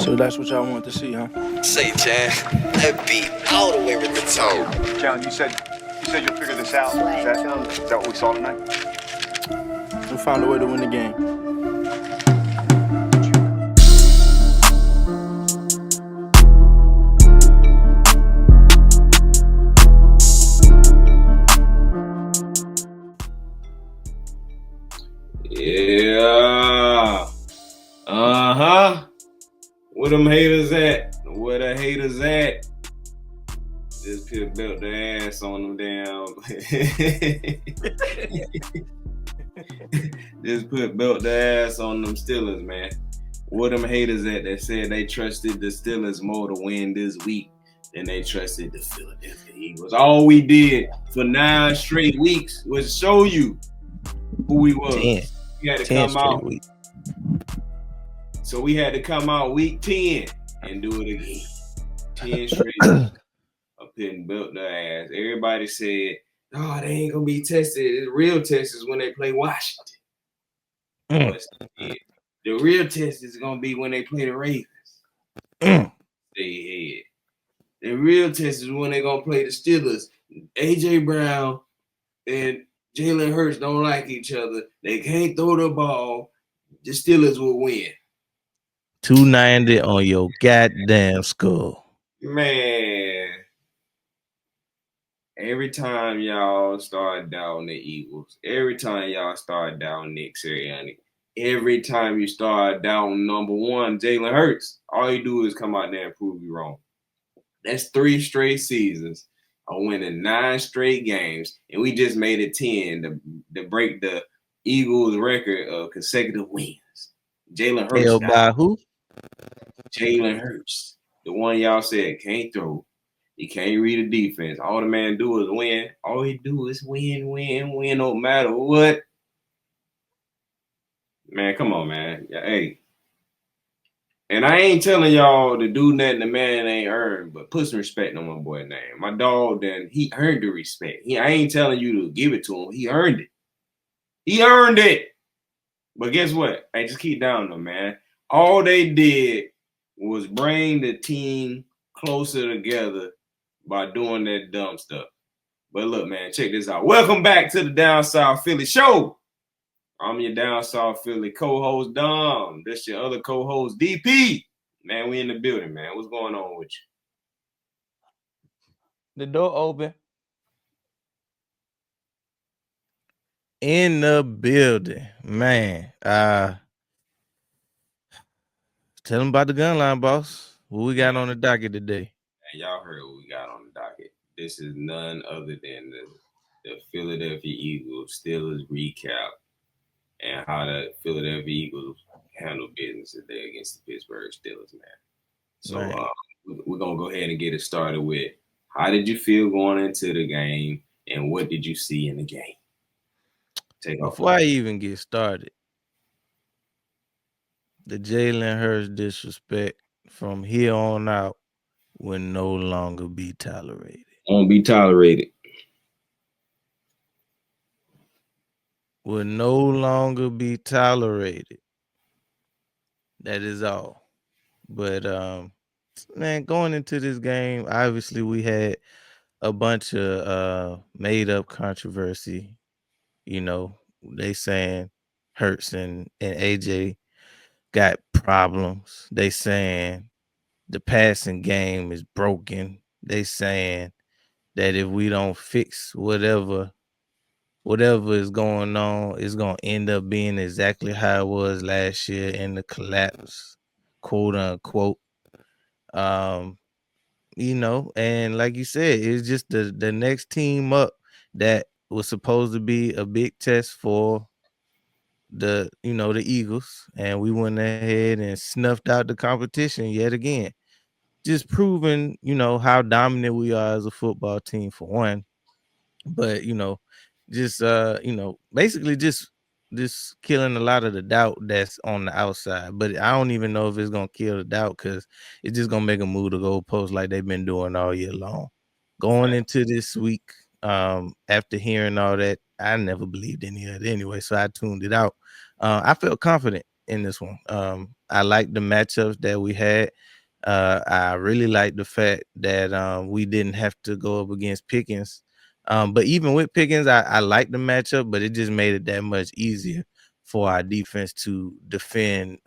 So that's what y'all want to see, huh? Say, Chan, that beat all the way with the tone. John, you said you'll figure this out. Is that what we saw tonight? We found a way to win the game. Yeah. Uh-huh. Where them haters at? Where the haters at? Just put belt the ass on them damn. Just put belt the ass on them Steelers, man. Where them haters at that said they trusted the Steelers more to win this week than they trusted the Philadelphia Eagles? All we did for 9 straight weeks was show you who we was. 10. We had to 10 come out. week. So we had to come out week 10 and do it again. 10 straight weeks of putting belt the ass. Everybody said, oh, they ain't going to be tested. The real test is when they play Washington. The real test is going to be when they play the Ravens. Stay ahead. The real test is when they're going to play the Steelers. A.J. Brown and Jalen Hurts don't like each other. They can't throw the ball. The Steelers will win. 290 on your goddamn skull. Man. Every time y'all start down the Eagles, every time y'all start down Nick Sirianni, every time you start down number one, Jalen Hurts, all you do is come out there and prove you wrong. That's 3 straight seasons of winning 9 straight games, and we just made it 10 to break the Eagles' record of consecutive wins. Jalen Hurts. Held by who? Jalen Hurts. The one y'all said can't throw. He can't read a defense. All the man do is win. All he do is win, no matter what. Man, come on, man. Hey. And I ain't telling y'all to do nothing the man ain't earned, but put some respect on my boy's name. My dog, then he earned the respect. I ain't telling you to give it to him. He earned it. He earned it. But guess what? Hey, just keep down though, man. All they did was bring the team closer together by doing that dumb stuff. But look, man, check this out. Welcome back to the Down South Philly Show. I'm your Down South Philly co-host, Dom. This your other co-host, DP. Man, we in the building, man. What's going on with you? The door open. In the building, man. Tell them about the gun line, boss. What we got on the docket today? And y'all heard what we got on the docket. This is none other than the Philadelphia Eagles Steelers recap and how the Philadelphia Eagles handle business today against the Pittsburgh Steelers, man. So we're going to go ahead and get it started with how did you feel going into the game and what did you see in the game? Before I even get started, the Jalen Hurts disrespect from here on out will no longer be tolerated. Won't be tolerated. Will no longer be tolerated. That is all. But man, going into this game, obviously we had a bunch of made up controversy. You know, they saying Hurts and AJ got problems. They saying the passing game is broken. They saying that if we don't fix whatever is going on, it's going to end up being exactly how it was last year in the collapse, quote unquote. You know, and like you said, it's just the next team up that was supposed to be a big test for the Eagles, and we went ahead and snuffed out the competition yet again. Just proving, how dominant we are as a football team for one. But, just basically just killing a lot of the doubt that's on the outside. But I don't even know if it's gonna kill the doubt because it's just gonna make them move the goalposts like they've been doing all year long. Going into this week, after hearing all that, I never believed any of it anyway, so I tuned it out. I felt confident in this one. I like the matchups that we had. I really like the fact that we didn't have to go up against Pickens. But even with Pickens, I like the matchup, but it just made it that much easier for our defense to defend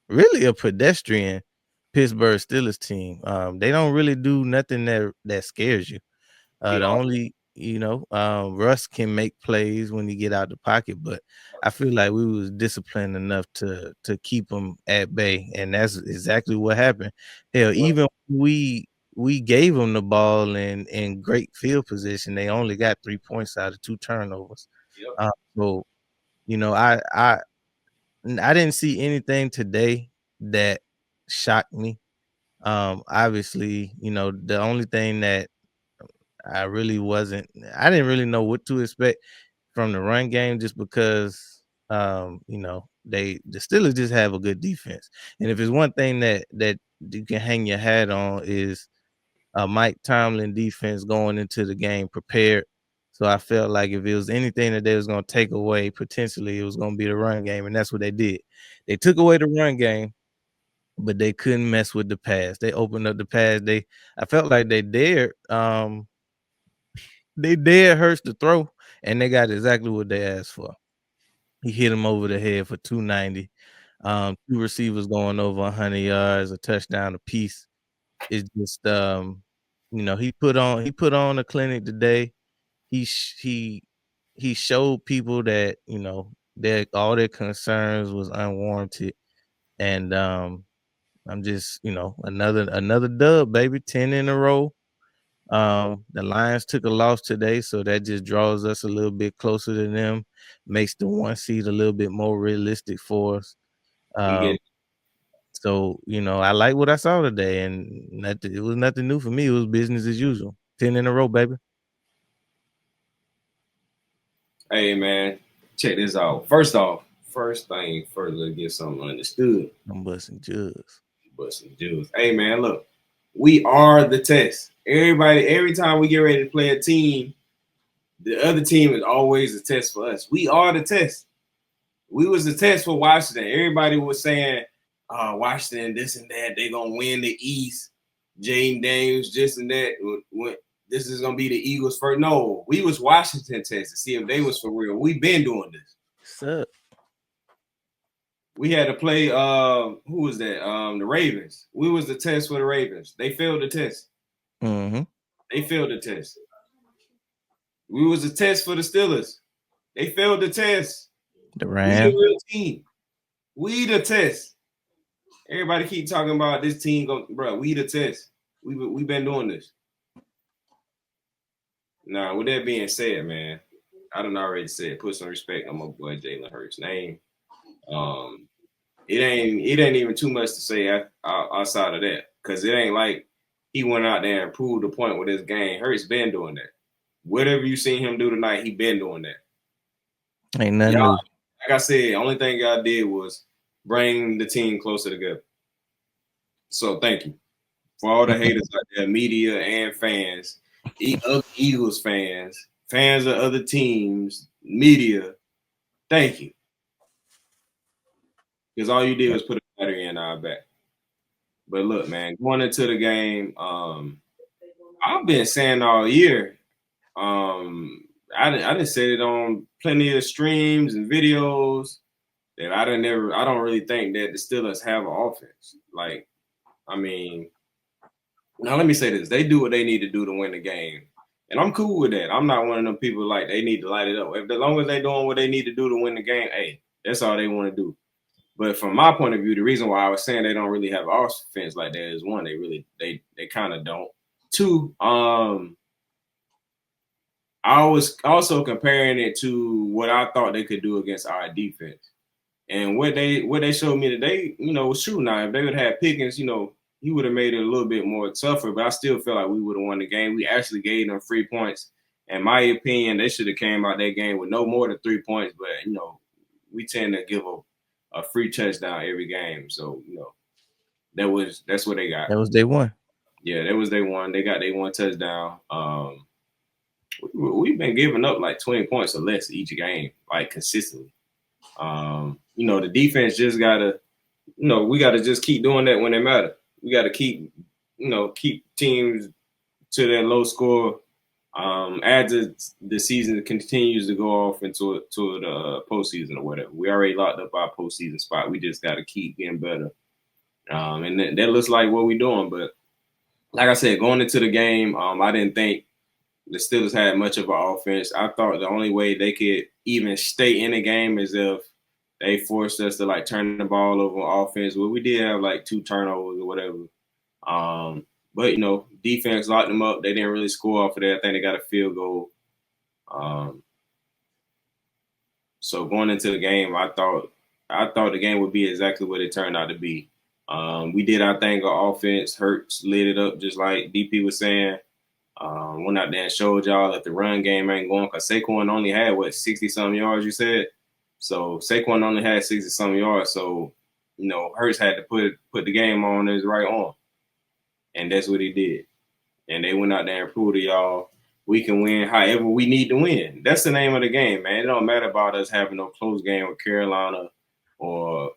really a pedestrian Pittsburgh Steelers team. They don't really do nothing that scares you. The only, Russ can make plays when he get out the pocket, but I feel like we was disciplined enough to keep them at bay, and that's exactly what happened. Hell, even we gave them the ball in great field position. They only got 3 points out of 2 turnovers. Yep. So I didn't see anything today that shocked me. Obviously, the only thing that I didn't really know what to expect from the run game just because the Steelers just have a good defense. And if it's one thing that you can hang your hat on is Mike Tomlin defense going into the game prepared. So I felt like if it was anything that they was going to take away, potentially it was going to be the run game, and that's what they did. They took away the run game, but they couldn't mess with the pass. They opened up the pass. I felt like they dared Hurts to throw, and they got exactly what they asked for. He hit him over the head for 290. 2 receivers going over 100 yards, a touchdown apiece. It's just he put on a clinic today. He showed people that that all their concerns was unwarranted, and I'm just another dub, baby, 10 in a row. The Lions took a loss today, so that just draws us a little bit closer to them, makes the 1 seed a little bit more realistic for us. So I like what I saw today, and it was nothing new for me. It was business as usual. 10 in a row, baby. Hey man, check this out. First thing first, let's get something understood. I'm busting jugs. Hey man, look, we are the test. Every time we get ready to play a team, the other team is always a test for us. We are the test. We was the test for Washington. Everybody was saying, Washington, this and that, they gonna win the East. Jaden Daniels, this and that. This is gonna be the Eagles first. No, we was Washington test to see if they was for real. We've been doing this. What's up? We had to play who was that? The Ravens. We was the test for the Ravens. They failed the test. Mm-hmm. They failed the test. We was a test for the Steelers. They failed the test. The We Rams. the real team. We the test. Everybody keep talking about this team, bro. We the test. We been doing this. Now, with that being said, man, I done already said put some respect on my boy Jalen Hurts' name. It ain't even too much to say outside of that, because it ain't like he went out there and proved the point with his game. Hurts been doing that. Whatever you seen him do tonight, he been doing that. Ain't nothing new. Like I said, the only thing y'all did was bring the team closer together. So thank you for all the haters out there, media and fans, Eagles fans of other teams, media. Thank you. Because all you did was put a battery in our back. But look, man, going into the game, I've been saying all year, I done said it on plenty of streams and videos that I don't really think that the Steelers have an offense. Like, I mean, now let me say this. They do what they need to do to win the game. And I'm cool with that. I'm not one of them people like they need to light it up. As long as they're doing what they need to do to win the game, hey, that's all they want to do. But from my point of view, the reason why I was saying they don't really have offense like that is, one, they kind of don't. Two, I was also comparing it to what I thought they could do against our defense. And what they showed me today, was true. Now, if they would have Pickens, he would have made it a little bit more tougher, but I still feel like we would have won the game. We actually gave them 3 points. In my opinion, they should have came out that game with no more than 3 points, but, we tend to give a free touchdown every game. So, that's what they got. That was day one. Yeah, that was day one. They got their one touchdown. We've been giving up like 20 points or less each game, like consistently. You know, the defense just gotta, you know, we gotta just keep doing that when they matter. We gotta keep, you know, keep teams to that low score. As the season continues to go off into the postseason or whatever, we already locked up our postseason spot. We just got to keep getting better, and that looks like what we're doing. But like I said, going into the game, I didn't think the Steelers had much of an offense. I thought the only way they could even stay in the game is if they forced us to like turn the ball over on offense. Well, we did have like 2 turnovers or whatever. But, you know, defense locked them up. They didn't really score off of that. I think they got a field goal. So going into the game, I thought the game would be exactly what it turned out to be. We did our thing on offense. Hurts lit it up just like DP was saying. Went out there and showed y'all that the run game ain't going because Saquon only had, 60-something yards, you said? So Saquon only had 60-something yards. So, you know, Hurts had to put the game on his right arm. And that's what he did. And they went out there and proved to y'all we can win however we need to win. That's the name of the game, man. It don't matter about us having no close game with Carolina or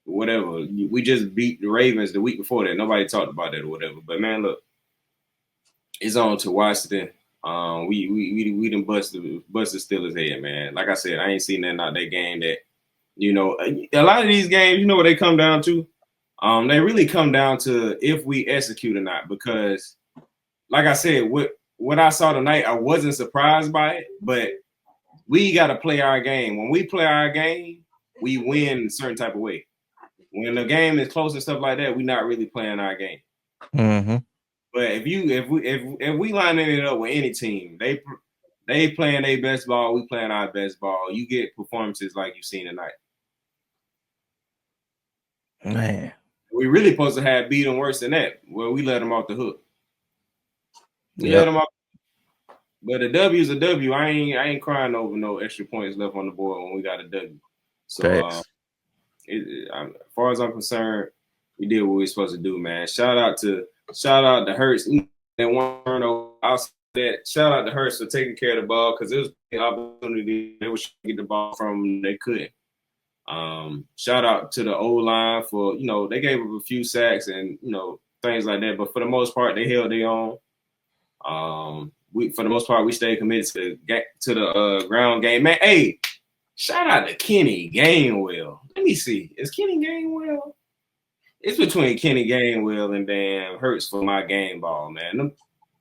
whatever. We just beat the Ravens the week before that. Nobody talked about that or whatever. But, man, look, it's on to Washington. We done bust the Steelers' head, man. Like I said, I ain't seen nothing out that game that, you know, a lot of these games, you know what they come down to? They really come down to if we execute or not, because like I said, what I saw tonight, I wasn't surprised by it, but we got to play our game. When we play our game, we win in a certain type of way. When the game is close and stuff like that, we're not really playing our game. Mm-hmm. But if we lining it up with any team, they playing their best ball, we playing our best ball. You get performances like you've seen tonight. Man. We really supposed to have beat them worse than that. Well, we let them off the hook. Let them off. But a W is a W. I ain't crying over no extra points left on the board when we got a W. So, as far as I'm concerned, we did what we were supposed to do, man. Shout out to Hurts. That one turnover. I'll say that. Shout out to Hurts for taking care of the ball because it was an opportunity they was trying to get the ball from. They couldn't. Shout out to the O-line for, you know, they gave up a few sacks and, you know, things like that. But for the most part, they held their own. For the most part, we stayed committed to the ground game. Man, hey, shout out to Kenny Gainwell. Let me see. Is Kenny Gainwell? It's between Kenny Gainwell and damn Hurts for my game ball, man.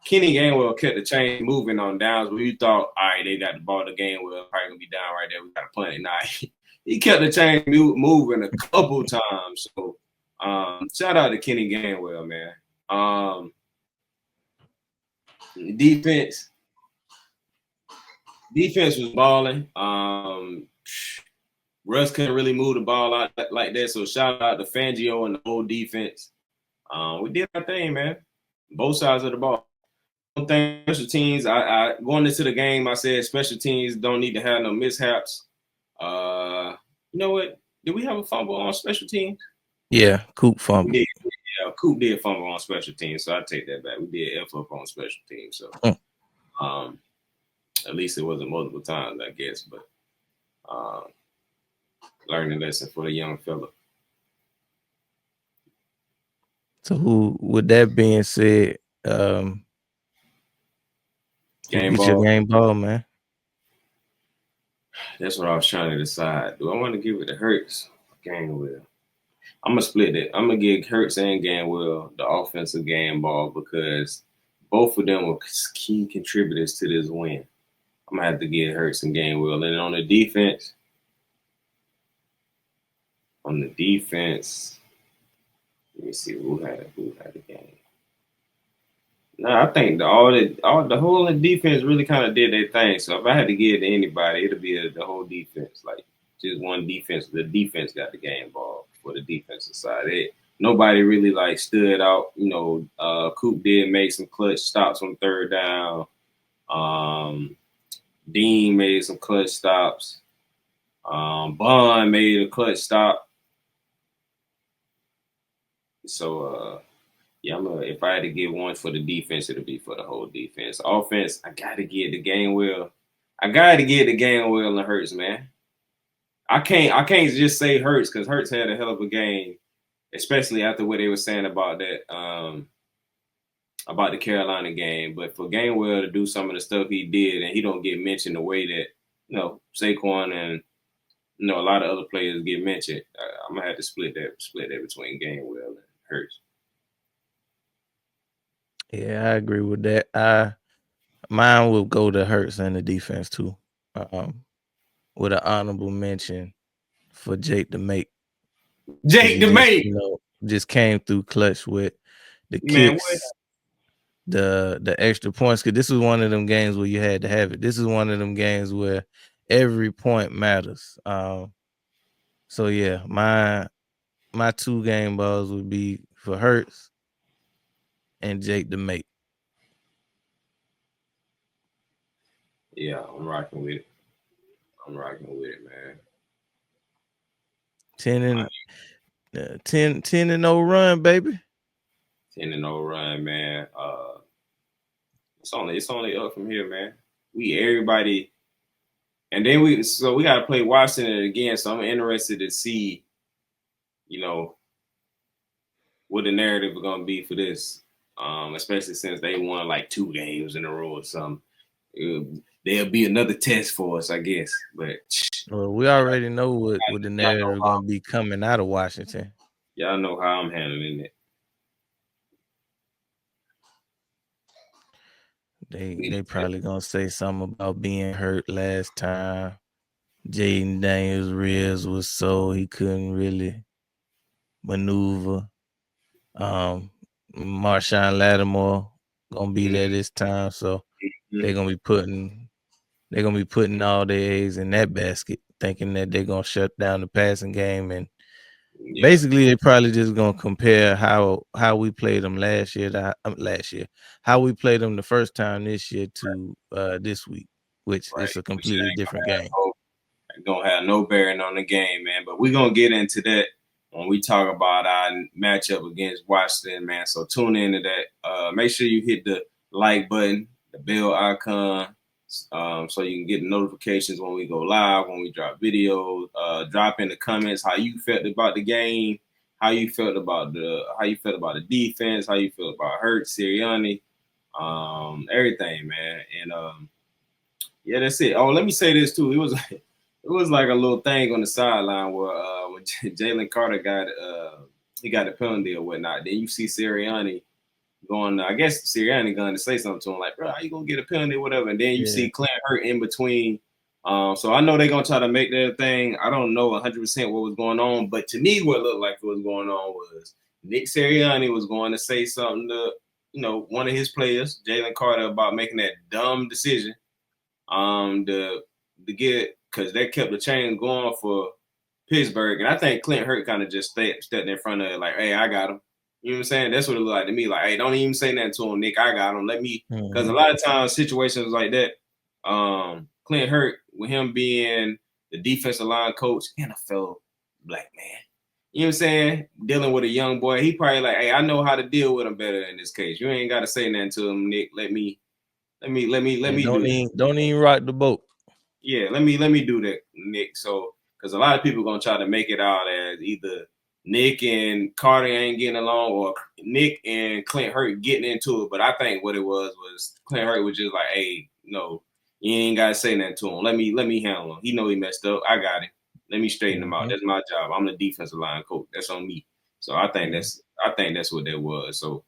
Kenny Gainwell kept the chain moving on downs where you thought, all right, they got the ball to Gainwell, probably going to be down right there. We got to punt it. Nah, he kept the chain moving a couple times. So, shout out to Kenny Gainwell, man. Defense was balling. Russ couldn't really move the ball out like that. So shout out to Fangio and the whole defense. We did our thing, man. Both sides of the ball. Special teams. I going into the game, I said special teams don't need to have no mishaps. You know what? Did we have a fumble on special teams? Yeah, Coop fumble. Yeah, Coop did fumble on special teams, so I take that back. We did F up on special teams, so at least it wasn't multiple times, I guess. But learning lesson for the young fella. So, with that being said, game ball. Your game ball, man. That's what I was trying to decide. Do I want to give it to Hurts or Gainwell? I'm gonna split it. I'm gonna give Hurts and Gainwell the offensive game ball because both of them were key contributors to this win. I'm gonna have to give Hurts and Gainwell. And on the defense, let me see who had the game. No, I think the whole defense really kind of did their thing. So if I had to give it to anybody, it'd be the whole defense. Like just one defense. The defense got the game ball for the defensive side. Nobody really like stood out. You know, Coop did make some clutch stops on third down. Dean made some clutch stops. Bond made a clutch stop. So, yeah, if I had to give one for the defense, it'll be for the whole defense. Offense, I got to give the Gainwell. I got to give the Gainwell and Hurts, man. I can't just say Hurts because Hurts had a hell of a game, especially after what they were saying about that about the Carolina game. But for Gainwell to do some of the stuff he did and he don't get mentioned the way that Saquon and a lot of other players get mentioned, I'm gonna have to split that between Gainwell and Hurts. Yeah, I agree with that. Mine will go to Hurts and the defense too. With an honorable mention for Jake the Mate. Jake the Mate, just came through clutch with the man, kicks, the extra points. Because this was one of them games where you had to have it. This is one of them games where every point matters. So yeah, my 2 game balls would be for Hurts and Jake the Mate. Yeah, I'm rocking with it, man. 10-0 run, baby. 10-0 run, man. It's only up from here, man. Everybody, and then we got to play Washington again. So I'm interested to see, what the narrative is gonna be for this. Especially since they won like 2 games in a row or something. There'll be another test for us, I guess. But we already know what the narrative is gonna be coming out of Washington. Y'all know how I'm handling it. They probably gonna say something about being hurt last time. Jaden Daniels' ribs was so he couldn't really maneuver. Marshawn Lattimore gonna be there this time, so they're gonna be putting all their eggs in that basket, thinking that they're gonna shut down the passing game, and basically they probably just gonna compare how we played them last year, how we played them the first time this year to this week, which is a completely different game. Gonna have no bearing on the game, man. But we're gonna get into that when we talk about our matchup against Washington, man. So tune into that. Make sure you hit the like button, the bell icon, so you can get notifications when we go live, when we drop videos. Drop in the comments how you felt about the game, how you felt about the defense, how you feel about Hurts, Sirianni, everything, man. And yeah, that's it. Oh, let me say this too. It was like a little thing on the sideline where when Jalen Carter got a penalty or whatnot. Then you see Sirianni going. I guess Sirianni going to say something to him like, "Bro, how you gonna get a penalty, or whatever?" And then you see Clint Hurt in between. So I know they're gonna try to make their thing. I don't know 100% what was going on, but to me, what looked like what was going on was Nick Sirianni was going to say something to one of his players, Jalen Carter, about making that dumb decision. To get, because that kept the chain going for Pittsburgh. And I think Clint Hurt kind of just stepped in front of it like, hey, I got him. You know what I'm saying? That's what it looked like to me. Like, hey, don't even say nothing to him, Nick. I got him. Let me, because a lot of times situations like that, Clint Hurt, with him being the defensive line coach and a fellow black man, you know what I'm saying? Dealing with a young boy, he probably like, hey, I know how to deal with him better in this case. You ain't got to say nothing to him, Nick. Let me don't even rock the boat. Yeah, let me do that, Nick. So, because a lot of people gonna try to make it out as either Nick and Carter ain't getting along, or Nick and Clint Hurt getting into it. But I think what it was Clint Hurt was just like, hey, no, you ain't gotta say nothing to him. Let me handle him. He know he messed up. I got him. Let me straighten him out. That's my job. I'm the defensive line coach. That's on me. So I think that's what that was. So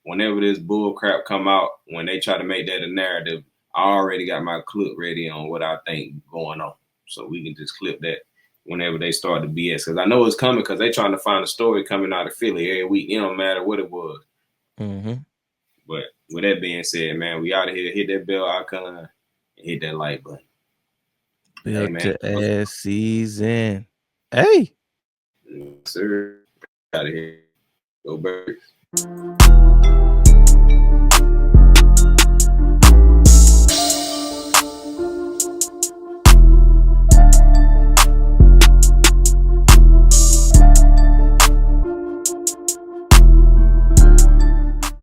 whenever this bull crap come out, when they try to make that a narrative, I already got my clip ready on what I think going on. So we can just clip that whenever they start the BS. Because I know it's coming because they're trying to find a story coming out of Philly every week. It don't matter what it was. But with that being said, man, we out of here. Hit that bell icon and hit that like button. Built to ass season. Hey. Yes, sir. Out of here. Go Birds.